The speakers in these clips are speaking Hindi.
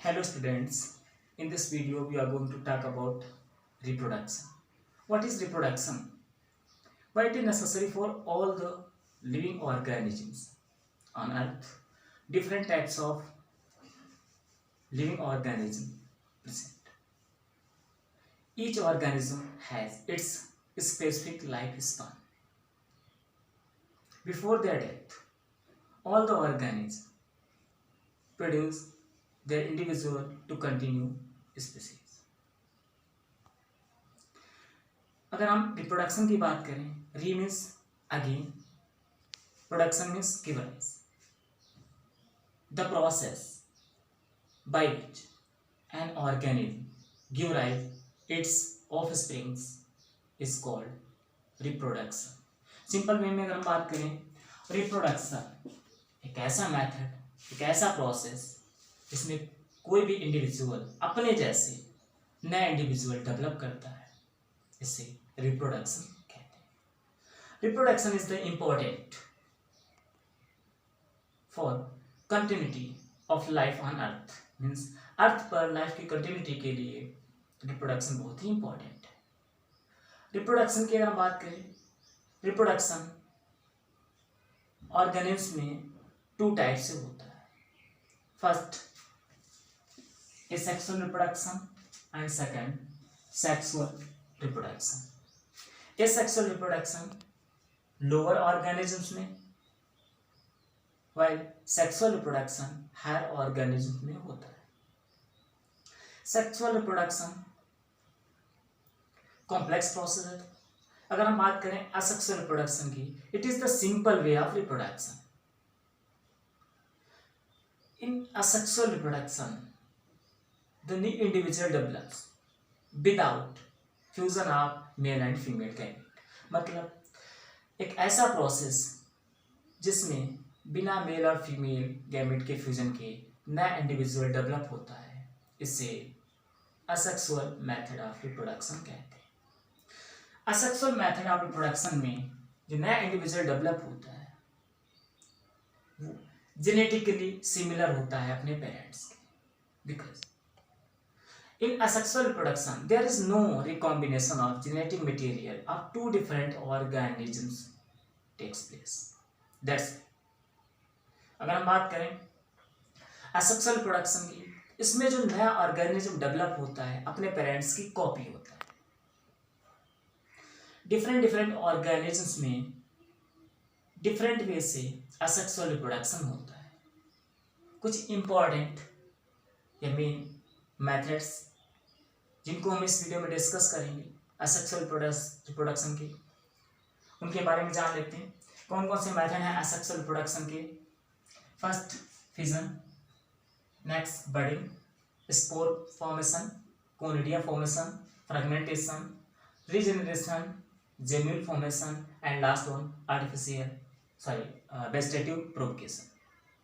Hello students, in this video we are going to talk about reproduction. What is reproduction? Why it is necessary for all the living organisms on earth? Different types of living organism present. Each organism has its specific lifespan. Before their death, all the organisms produce their individual to continue species. अगर हम रिप्रोडक्शन की बात करें, री means again, production means give rise, the process by which an organism give rise it's offsprings is called reproduction. Simple way में अगर हम बात करें, रिप्रोडक्शन एक ऐसा मेथड, एक ऐसा प्रोसेस जिसमें कोई भी इंडिविजुअल अपने जैसे नया इंडिविजुअल डेवलप करता है, इसे रिप्रोडक्शन कहते हैं. Reproduction is the important for continuity of life on earth. Means earth पर लाइफ की कंटिन्यूटी के लिए रिप्रोडक्शन बहुत ही इंपॉर्टेंट है. रिप्रोडक्शन की अगर हम बात करें, रिप्रोडक्शन ऑर्गेनिम्स में टू टाइप से होता है. First asexual reproduction and second sexual reproduction. asexual reproduction lower organisms में, while sexual reproduction higher organisms में होता है. sexual reproduction complex process है. अगर हम बात करें asexual reproduction की, it is the simple way of reproduction. in asexual reproduction the new individual develops without fusion of male and female gamete. मतलब एक ऐसा प्रोसेस जिसमें बिना मेल और फीमेल गैमेट के फ्यूजन के नया इंडिविजुअल डेवलप होता है, इसे असेक्सुअल मेथड ऑफ रिप्रोडक्शन कहते हैं. असेक्सुअल मेथड ऑफ रिप्रोडक्शन में जो नया इंडिविजुअल डेवलप होता है वो जेनेटिकली सिमिलर होता है अपने पेरेंट्स के. Because in asexual reproduction there is no recombination of genetic material of two different organisms takes place. That's अगर हम बात करें asexual reproduction की, इसमें जो नया ऑर्गेनिज्म डेवलप होता है अपने पेरेंट्स की कॉपी होता है. डिफरेंट ऑर्गेनिजम्स में डिफरेंट वे से asexual रिप्रोडक्शन होता है. कुछ इंपॉर्टेंट या मेन मेथड्स जिनको हम इस वीडियो में डिस्कस करेंगे असेक्सुअल रिप्रोडक्शन के, उनके बारे में जान लेते हैं. कौन कौन से मेथड हैं असेक्सुअल रिप्रोडक्शन के? First fission, next budding, spore formation, conidia formation, fragmentation, regeneration, gemmule formation and last one vegetative propagation.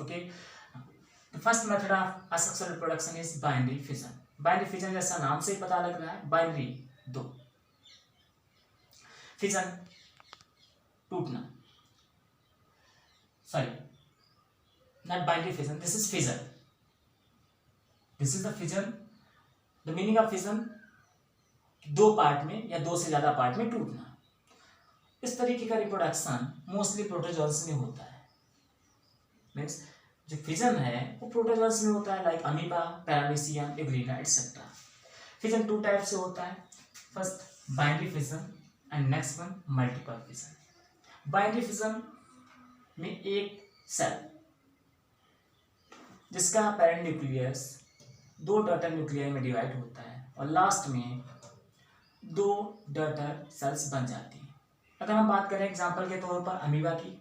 Okay, first method of asexual reproduction is binary fission. Binary fission जैसा नाम से ही पता लग रहा है, बाइनरी दो, फिजन टूटना, not binary fission, this is fission, this is the fission. The meaning of fission दो पार्ट में या दो से ज्यादा पार्ट में टूटना. इस तरीके का रिप्रोडक्शन मोस्टली प्रोटोजोअन्स में होता है. मीन्स जो फिजन है वो प्रोटोजोअन्स में होता है, like amoeba, paramecium, euglena etcetera. Fission two type से होता है. First binary fission and next one multiple fission. Binary fission में एक सेल जिसका पेरेंट न्यूक्लियस दो डॉटर न्यूक्लियाई में डिवाइड होता है और लास्ट में दो डॉटर सेल्स बन जाती हैं. अगर हम बात करें एग्जांपल के तौर पर अमीबा की,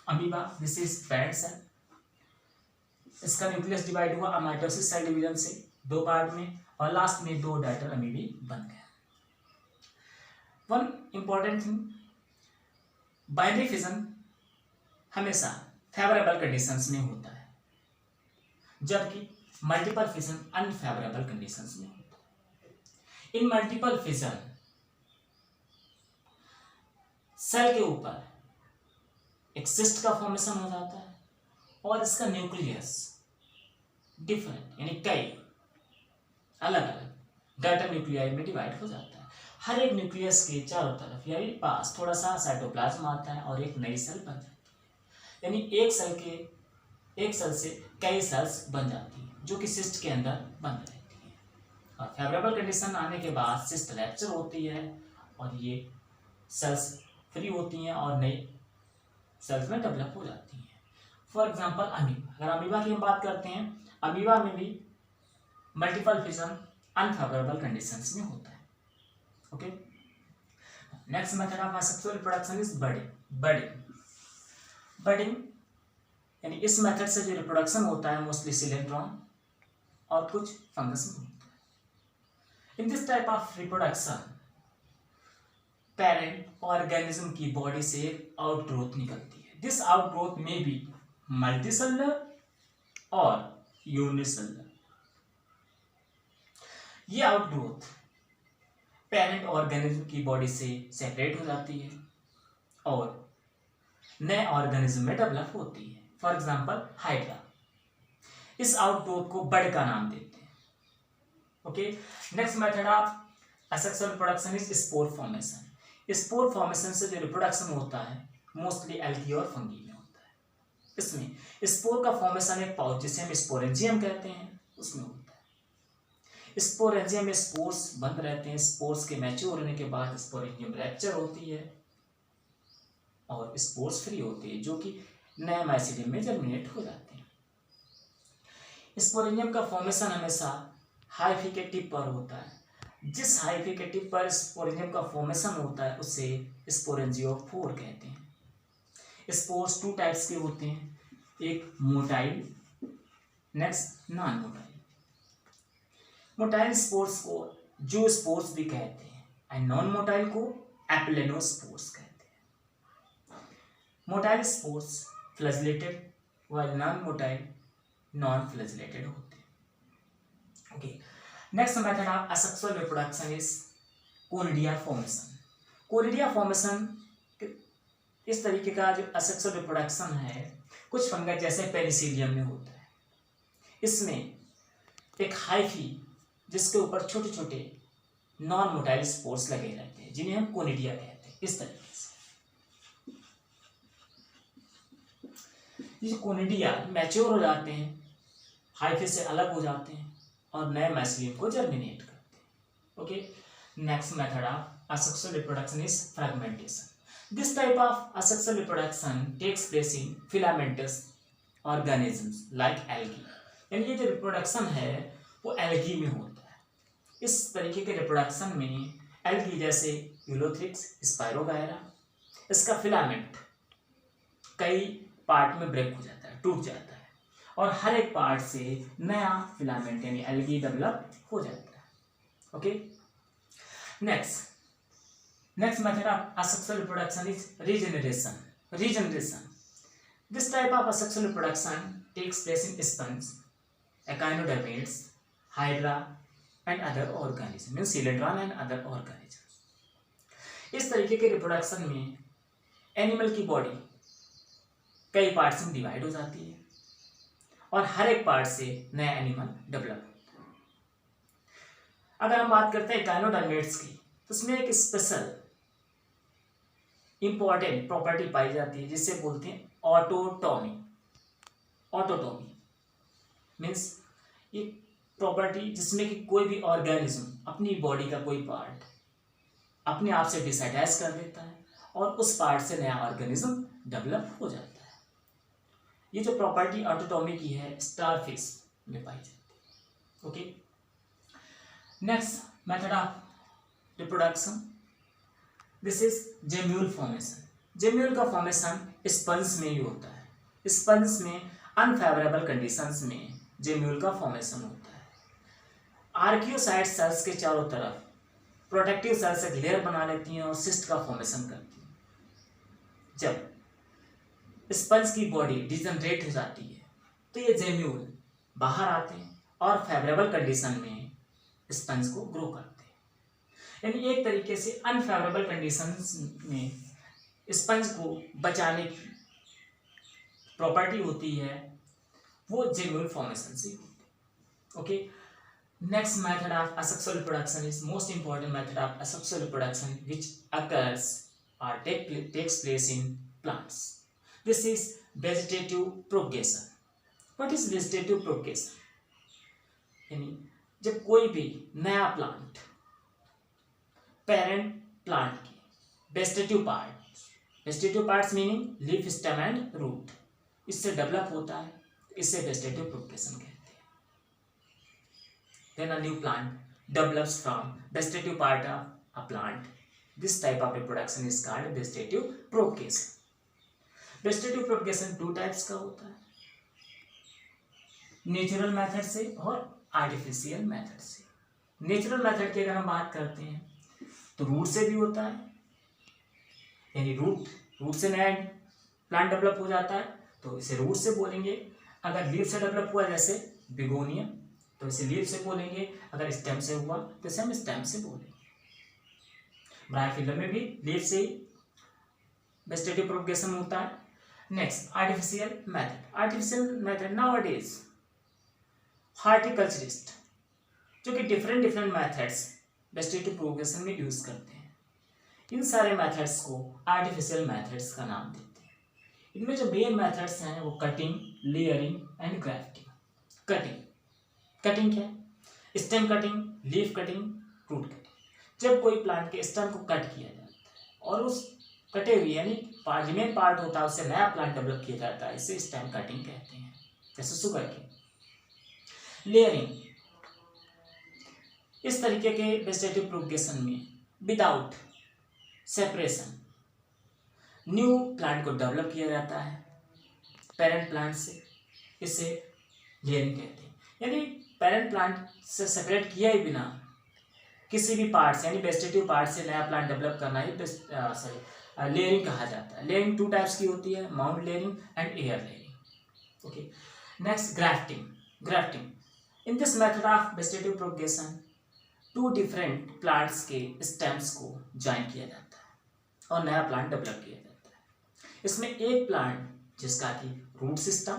amoeba this is parent cell, इसका न्यूक्लियस डिवाइड हुआ माइटोसिस सेल डिवीजन से दो पार्ट में और लास्ट में दो डॉटर अमीबी बन गए. One important thing, binary fission हमेशा फेवरेबल कंडीशंस में होता है, जबकि मल्टीपल फिजन अनफेवरेबल कंडीशंस में होता है. इन मल्टीपल फिजन सेल के ऊपर एक सिस्ट का फॉर्मेशन हो जाता है और इसका न्यूक्लियस डिफरेंट यानी कई अलग अलग डाटा न्यूक्लियाई में डिवाइड हो जाता है। हर एक न्यूक्लियस के चारों तरफ यानी पास थोड़ा सा साइटोप्लाज्म आता है और एक नई सेल बन जाती है। यानी एक सेल से कई सेल्स बन जाती हैं जो कि सिस्ट के अंदर बंद रहती है। और फेवरेबल कंडीशन आने के बाद सिस्ट रैप्चर होती है और ये सेल्स फ्री होती हैं और नई सेल्स में डेवलप हो जाती हैं। फॉर एग्जांपल अमीबा, अगर अमीबा की हम बात करते हैं, अमीबा में भी मल्टीपल फिजन अनफेवरेबल कंडीशंस में होता है। Okay, next method of asexual reproduction is budding यानी इस मेथड से जो रिप्रोडक्शन होता है मोस्टली सिलेंड्रॉन और कुछ फंगस में होता है। In this type of reproduction parent organism की बॉडी से एक आउटग्रोथ निकलती है। दिस आउटग्रोथ में बी मल्टीसेलुलर और यूनिसेलुलर। ये आउटग्रोथ पेरेंट ऑर्गेनिज्म की बॉडी से सेपरेट हो जाती है और नए ऑर्गेनिज्म में डेवलप होती है। फॉर एग्जांपल हाइड्रा, इस आउटग्रोथ को बड का नाम देते हैं। Okay, next method of asexual reproduction is spore formation. Spore formation से जो रिप्रोडक्शन होता है मोस्टली एल्गी और फंगी में होता है। इसमें स्पोर का फॉर्मेशन एक पाउच जिसे हम स्पोरेंजियम कहते हैं उसमें होता है। स्पोरेंजियम में स्पोर्स बंद रहते हैं। स्पोर्स के मैच्योर होने के बाद स्पोरेंजियम रैप्चर होती है और स्पोर्स फ्री होती है जो कि नए माइसीडियम में जर्मिनेट हो जाते हैं। स्पोरेंजियम का फॉर्मेशन हमेशा हाइफी के टिप पर होता है। जिस हाइफी के टिप पर स्पोरेंजियम का फॉर्मेशन होता है उसे स्पोरेंजियोफोर कहते हैं। स्पोर्स टू टाइप्स के होते हैं, एक motile, next non motile. Motile spores को जो स्पोर्स भी कहते हैं एंड नॉन मोटाइल को एप्लेनोस्पोर्स कहते हैं। Motile spores flagellated while non motile non flagellated होते हैं। Okay, next method of asexual reproduction is conidia formation. Conidia formation इस तरीके का जो असेक्सुअल रिप्रोडक्शन है कुछ फंगस जैसे पेनिसिलियम में होता है। इसमें एक हाइफी जिसके ऊपर छोटे छोटे नॉन मोटाइल स्पोर्स लगे रहते हैं जिन्हें हम कोनिडिया कहते हैं। इस तरीके से ये कोनिडिया मैच्योर हो जाते हैं, हाइफी से अलग हो जाते हैं और नए माइसीलियम को जर्मिनेट करते हैं। Okay, next method of asexual reproduction is fragmentation. This type of asexual reproduction takes place in filamentous organisms like algae. यानी ये जो रिप्रोडक्शन है वो एल्गी में होता है। इस तरीके के रिप्रोडक्शन में एल्गी जैसे यूलोथ्रिक्स, स्पाइरोगायरा, इसका फिलामेंट कई पार्ट में ब्रेक हो जाता है, टूट जाता है और हर एक पार्ट से नया फिलामेंट यानी एल्गी डेवलप हो जाता है। Okay, next method of asexual reproduction is regeneration. This type of asexual reproduction takes place in sponge, echinoderms, hydra and other organism means cylindron and other organism. इस तरीके के रिप्रोडक्शन में एनिमल की बॉडी कई पार्ट्स में डिवाइड हो जाती है और हर एक पार्ट से नया एनिमल डेवलप होता है। अगर हम बात करते हैं एकाइनोडर्मेट्स की तो उसमें एक स्पेशल इंपॉर्टेंट प्रॉपर्टी पाई जाती है जिसे बोलते हैं ऑटोटॉमी। ऑटोटॉमी मीन्स ये प्रॉपर्टी जिसमें कि कोई भी ऑर्गेनिज्म अपनी बॉडी का कोई पार्ट अपने आप से डिसअटैच कर देता है और उस पार्ट से नया ऑर्गेनिज्म डेवलप हो जाता है। ये जो प्रॉपर्टी ऑटोटॉमी की है स्टारफिश में पाई जाती है। Okay, next method of reproduction this is gemmule formation. Gemmule का फॉर्मेशन स्पंज में ही होता है। स्पंज में अनफेवरेबल कंडीशंस में जेम्यूल का फॉर्मेशन होता है। आर्कियोसाइट सेल्स के चारों तरफ प्रोटेक्टिव सेल्स एक लेयर बना लेती हैं और सिस्ट का फॉर्मेशन करती हैं। जब स्पंज की बॉडी डिजनरेट हो जाती है तो ये जेम्यूल बाहर आते हैं और फेवरेबल कंडीशन में स्पंज को ग्रो करते हैं। यानी एक तरीके से अनफेवरेबल कंडीशंस में स्पंज को बचाने की प्रॉपर्टी होती है वो जेम्यूल फॉर्मेशन से होती है। Okay, next method of asexual reproduction is most important method of asexual reproduction which occurs or takes place in plants. This is vegetative propagation. What is vegetative propagation? यानी जब कोई भी नया प्लांट पेरेंट प्लांट के vegetative parts meaning leaf, stem and root, इससे डेवलप होता है, इससे वेजिटेटिव प्रोपगेशन कहते हैं. Then a new plant develops from vegetative part of a plant. This type of reproduction is called vegetative propagation. Vegetative propagation two types का होता है, नेचुरल मेथड से और आर्टिफिशियल मेथड से. नेचुरल मेथड की अगर हम बात करते हैं तो रूट से भी होता है, यानी रूट से नया प्लांट डेवलप हो जाता है तो इसे रूट से बोलेंगे. अगर लीफ से डेवलप हुआ जैसे बिगोनिया तो इसे लीफ से बोलेंगे. अगर स्टेम से हुआ तो इसे हम स्टेम से बोलेंगे. ब्रायोफिल्म में भी लीफ से वेजिटेटिव प्रोपगेशन होता है. Next artificial method nowadays horticulturist जो कि डिफरेंट मेथड्स वेजिटेटिव प्रोपगेशन में यूज करते हैं, इन सारे मेथड्स को आर्टिफिशियल मेथड्स का नाम देते हैं. इनमें जो मेन मेथड्स हैं वो cutting, layering and grafting. Cutting क्या है? Stem cutting, leaf cutting, root cutting. जब कोई प्लांट के स्टेम को कट किया जाता है और उस कटे हुए यानी रिमेन पार्ट होता है उससे नया प्लांट डेवलप किया जाता है, इसे स्टेम कटिंग कहते हैं. जैसे शुगर के. लेयरिंग, इस तरीके के वेजिटेटिव प्रोपगेशन में विदाउट सेपरेशन न्यू प्लांट को डेवलप किया जाता है पेरेंट प्लांट से, इसे लेयरिंग कहते हैं. यानी पेरेंट प्लांट से सेपरेट किया ही बिना किसी भी पार्ट से यानी वेजिटेटिव पार्ट से नया प्लांट डेवलप करना ही लेयरिंग कहा जाता है. लेयरिंग टू टाइप्स की होती है, mound layering and air layering. Okay, next grafting. In this method of vegetative propagation two different plants के स्टेम्स को ज्वाइन किया जाता है और नया प्लांट डेवलप किया जाता है. इसमें एक प्लांट जिसका कि रूट सिस्टम,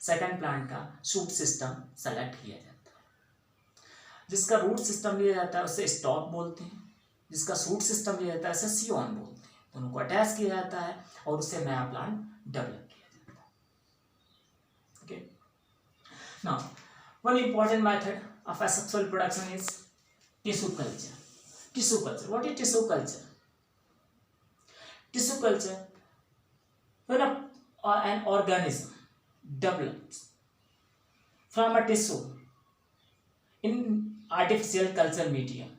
सेकंड प्लांट का शूट सिस्टम सेलेक्ट किया जाता है. जिसका रूट सिस्टम लिया जाता है उसे स्टॉक बोलते हैं, जिसका शूट सिस्टम लिया जाता है उसे सियोन बोलते हैं. दोनों को अटैच किया जाता है और उससे नया प्लांट डेवलप किया जाता है. Okay, now one important method of asexual reproduction is tissue culture. What is tissue culture? Tissue culture, when an organism develops from a tissue in artificial culture medium,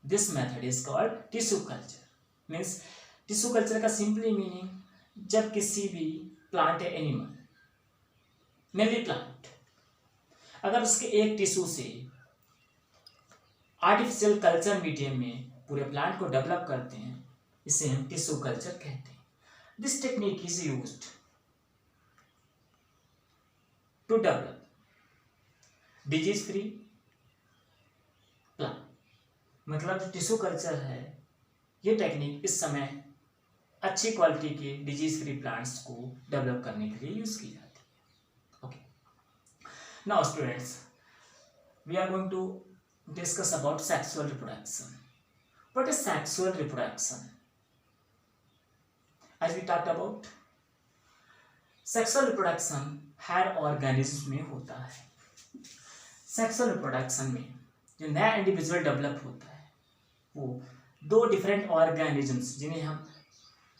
this method is called tissue culture. Means tissue culture का simply meaning जब किसी भी प्लांट या एनिमल, मेनली प्लांट, अगर उसके एक टिश्यू से आर्टिफिशियल कल्चर मीडियम में पूरे प्लांट को डेवलप करते हैं, इसे हम टिश्यू कल्चर कहते हैं. This technique is used to develop disease free plant. मतलब जो टिश्यू कल्चर है ये टेक्निक इस समय अच्छी क्वालिटी के डिजीज फ्री प्लांट्स को डेवलप करने के लिए यूज की जाती है. Okay, now students, we are going to discuss about sexual reproduction. What is sexual reproduction? As we talked about, sexual reproduction her organism में होता है. सेक्सुअल रिप्रोडक्शन में जो नया इंडिविजुअल डेवलप होता है वो दो डिफरेंट ऑर्गेनिजम्स जिन्हें हम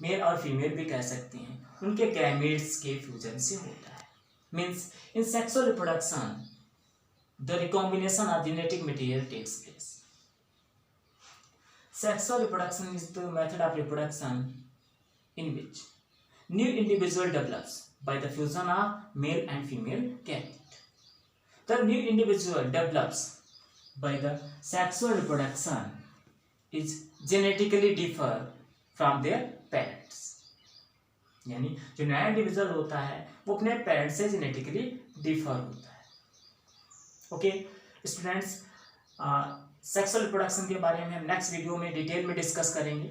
मेल और फीमेल भी कह सकते हैं उनके गैमेट्स के फ्यूजन से होता है. Means in sexual reproduction the recombination of genetic material takes place. Sexual reproduction is the method of reproduction in which new individual develops by the fusion of male and female gamete. The new individual develops by the sexual reproduction is genetically differ from their parents. यानी जो नया इंडिविजुअल होता है वो अपने पेरेंट्स से जेनेटिकली डिफर होता है. ओके स्टूडेंट्स, सेक्सुअल रिप्रोडक्शन के बारे में हम नेक्स्ट वीडियो में डिटेल में डिस्कस करेंगे.